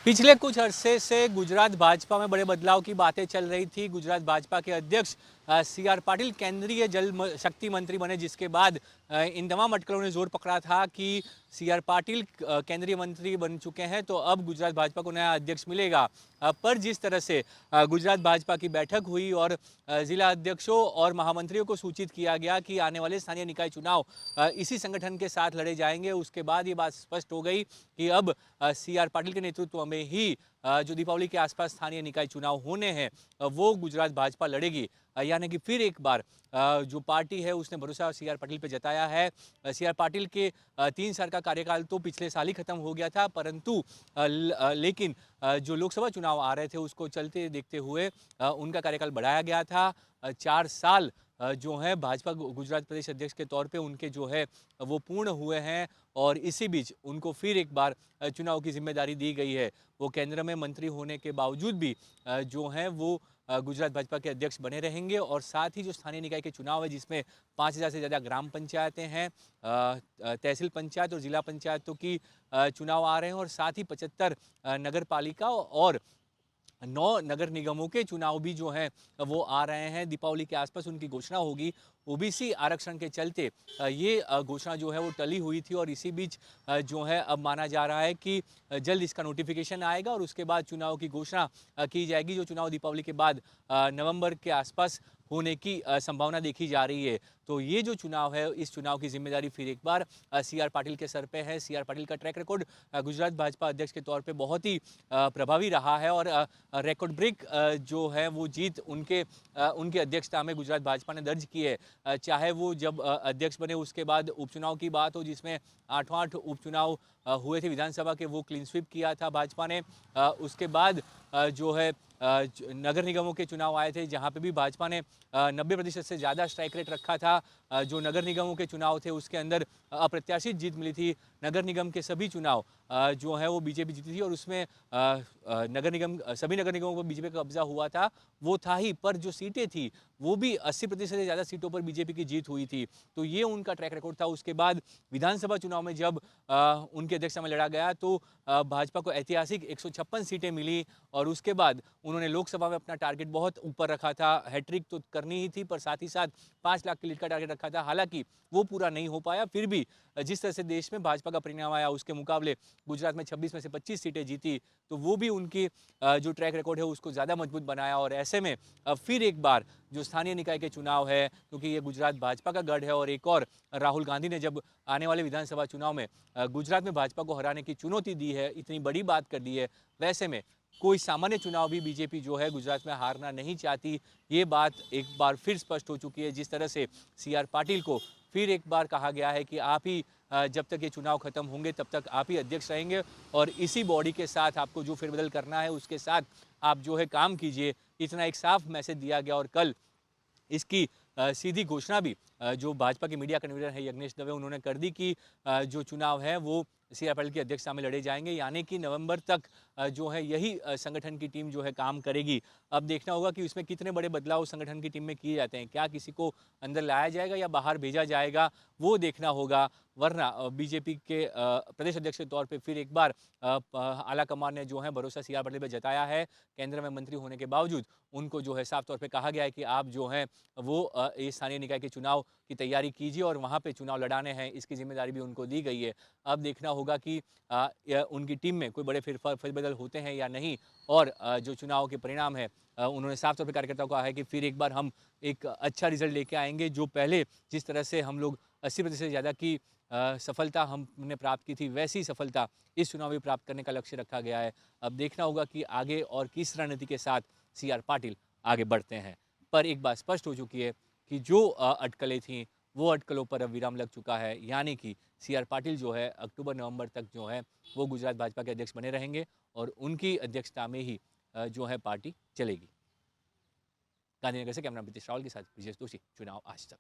पिछले कुछ अरसे से गुजरात भाजपा में बड़े बदलाव की बातें चल रही थी। गुजरात भाजपा के अध्यक्ष सी.आर. पाटिल केंद्रीय जल शक्ति मंत्री बने, जिसके बाद इन तमाम अटकलों ने जोर पकड़ा था कि सी.आर. पाटिल केंद्रीय मंत्री बन चुके हैं तो अब गुजरात भाजपा को नया अध्यक्ष मिलेगा। पर जिस तरह से गुजरात भाजपा की बैठक हुई और जिला अध्यक्षों और महामंत्रियों को सूचित किया गया कि आने वाले स्थानीय निकाय चुनाव इसी संगठन के साथ लड़े जाएंगे, उसके बाद ये बात स्पष्ट हो गई कि अब सी.आर. पाटिल के नेतृत्व में ही जो दीपावली के आसपास स्थानीय निकाय चुनाव होने हैं वो गुजरात भाजपा लड़ेगी। यानी कि फिर एक बार जो पार्टी है उसने भरोसा सी.आर. पाटिल पे जताया है। सी.आर. पाटिल के 3 साल का कार्यकाल तो पिछले साल ही खत्म हो गया था, परंतु लेकिन जो लोकसभा चुनाव आ रहे थे उसको चलते देखते हुए उनका कार्यकाल बढ़ाया गया था। 4 साल जो है भाजपा गुजरात प्रदेश अध्यक्ष के तौर पे उनके जो है वो पूर्ण हुए हैं और इसी बीच उनको फिर एक बार चुनाव की जिम्मेदारी दी गई है। वो केंद्र में मंत्री होने के बावजूद भी जो हैं वो गुजरात भाजपा के अध्यक्ष बने रहेंगे और साथ ही जो स्थानीय निकाय के चुनाव है जिसमें 5,000 से ज़्यादा ग्राम पंचायतें हैं, तहसील पंचायत और जिला पंचायतों की चुनाव आ रहे हैं और साथ ही 75 नगर पालिका और 9 नगर निगमों के चुनाव भी जो हैं वो आ रहे हैं। दीपावली के आसपास उनकी घोषणा होगी। ओबीसी आरक्षण के चलते ये घोषणा जो है वो टली हुई थी और इसी बीच जो है अब माना जा रहा है कि जल्द इसका नोटिफिकेशन आएगा और उसके बाद चुनाव की घोषणा की जाएगी, जो चुनाव दीपावली के बाद नवंबर के आसपास होने की संभावना देखी जा रही है। तो ये जो चुनाव है, इस चुनाव की जिम्मेदारी फिर एक बार सी.आर. पाटिल के सर पे है। सी.आर. पाटिल का ट्रैक रिकॉर्ड गुजरात भाजपा अध्यक्ष के तौर पे बहुत ही प्रभावी रहा है और रिकॉर्ड ब्रेक जो है वो जीत उनकी अध्यक्षता में गुजरात भाजपा ने दर्ज की है। चाहे वो जब अध्यक्ष बने उसके बाद उपचुनाव की बात हो, जिसमें 8 उपचुनाव हुए थे विधानसभा के, वो क्लीन स्वीप किया था भाजपा ने। उसके बाद जो है नगर निगमों के चुनाव आए थे जहां पे भी भाजपा ने 90% से ज़्यादा स्ट्राइक रेट रखा था। जो नगर निगमों के चुनाव थे उसके अंदर अप्रत्याशित जीत मिली थी। नगर निगम के सभी चुनाव जो है वो बीजेपी जीती थी और उसमें सभी नगर निगमों पर बीजेपी का कब्जा हुआ था, वो था ही, पर जो सीटें थी वो भी 80% से ज़्यादा सीटों पर बीजेपी की जीत हुई थी। तो ये उनका ट्रैक रिकॉर्ड था। उसके बाद विधानसभा चुनाव में जब उनकी अध्यक्षता में लड़ा गया तो भाजपा को ऐतिहासिक 156 सीटें मिली और उसके बाद उन्होंने लोकसभा में अपना टारगेट बहुत ऊपर रखा था। हैट्रिक तो करनी ही थी, पर साथ ही साथ 5 लाख की लीड का टारगेट रखा था। हालांकि वो पूरा नहीं हो पाया। फिर भी जिस तरह से देश में भाजपा का परिणाम आया उसके मुकाबले गुजरात में 26 में से 25 सीटें जीती, तो वो भी उनकी जो ट्रैक रिकॉर्ड है उसको ज़्यादा मजबूत बनाया। और ऐसे में फिर एक बार जो स्थानीय निकाय के चुनाव है, क्योंकि ये गुजरात भाजपा का गढ़ है और एक और राहुल गांधी ने जब आने वाले विधानसभा चुनाव में गुजरात में भाजपा को हराने की चुनौती दी है, इतनी बड़ी बात कर दी है, वैसे में कोई सामान्य चुनाव भी बीजेपी जो है गुजरात में हारना नहीं चाहती। ये बात एक बार फिर स्पष्ट हो चुकी है। जिस तरह से सी.आर. पाटिल को फिर एक बार कहा गया है कि आप ही जब तक ये चुनाव खत्म होंगे तब तक आप ही अध्यक्ष रहेंगे और इसी बॉडी के साथ आपको जो फेरबदल करना है उसके साथ आप जो है काम कीजिए, इतना एक साफ मैसेज दिया गया। और कल इसकी सीधी घोषणा भी जो भाजपा के मीडिया कन्वीनर है यज्ञेश दवे, उन्होंने कर दी कि जो चुनाव है वो सी.आर. पाटिल की अध्यक्षता में लड़े जाएंगे, यानी कि नवंबर तक जो है यही संगठन की टीम जो है काम करेगी। अब देखना होगा कि उसमें कितने बड़े बदलाव संगठन की टीम में किए जाते हैं, क्या किसी को अंदर लाया जाएगा या बाहर भेजा जाएगा, वो देखना होगा। वरना बीजेपी के प्रदेश अध्यक्ष के तौर पे फिर एक बार आला कमान ने जो है भरोसा सी.आर. पाटिल पर जताया है। केंद्र में मंत्री होने के बावजूद उनको जो है साफ तौर पे कहा गया है कि आप जो हैं वो इस स्थानीय निकाय के चुनाव की तैयारी कीजिए और वहाँ पे चुनाव लड़ाने हैं, इसकी जिम्मेदारी भी उनको दी गई है। अब देखना होगा कि उनकी टीम में कोई बड़े फेरबदल होते हैं या नहीं। और जो चुनाव के परिणाम है, उन्होंने साफ तौर पे कार्यकर्ताओं को कहा है कि फिर एक बार हम एक अच्छा रिजल्ट लेके आएंगे। जो पहले जिस तरह से हम लोग 80% से ज़्यादा की सफलता हमने प्राप्त की थी, वैसी सफलता इस चुनाव में प्राप्त करने का लक्ष्य रखा गया है। अब देखना होगा कि आगे और किस रणनीति के साथ सी.आर. पाटिल आगे बढ़ते हैं। पर एक बात स्पष्ट हो चुकी है कि जो अटकलें थीं वो अटकलों पर अब विराम लग चुका है, यानी कि सी.आर. पाटिल जो है अक्टूबर-नवंबर तक जो है वो गुजरात भाजपा के अध्यक्ष बने रहेंगे और उनकी अध्यक्षता में ही जो है पार्टी चलेगी। गांधीनगर से कैमरा प्रीतिश रावल के साथ विजय दोषी, चुनाव आज तक।